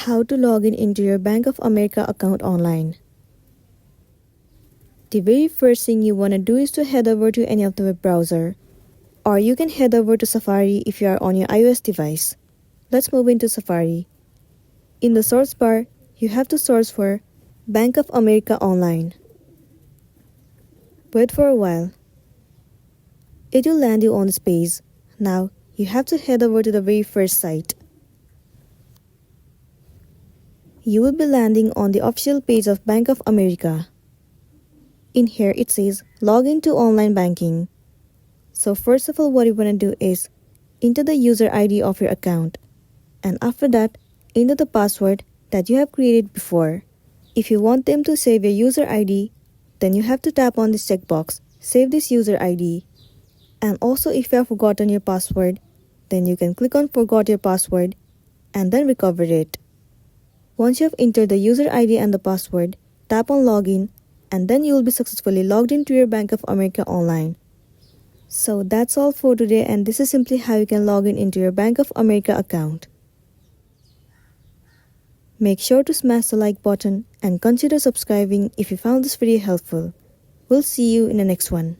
How to log in into your Bank of America account online. The very first thing you want to do is to head over to any of the web browser, or you can head over to Safari if you are on your iOS device. Let's move into Safari. In the search bar, you have to search for Bank of America Online. Wait for a while. It will land you on this page. Now, you have to head over to the very first site. You will be landing on the official page of Bank of America. In here it says login to online banking. So first of all, what you want to do is enter the user ID of your account, and after that enter the password that you have created before. If you want them to save your user ID, then you have to tap on this checkbox, save this user ID. And also if you have forgotten your password, then you can click on forgot your password and then recover it. Once you have entered the user ID and the password, tap on login, and then you will be successfully logged into your Bank of America online. So that's all for today, and this is simply how you can log in into your Bank of America account. Make sure to smash the like button and consider subscribing if you found this video helpful. We'll see you in the next one.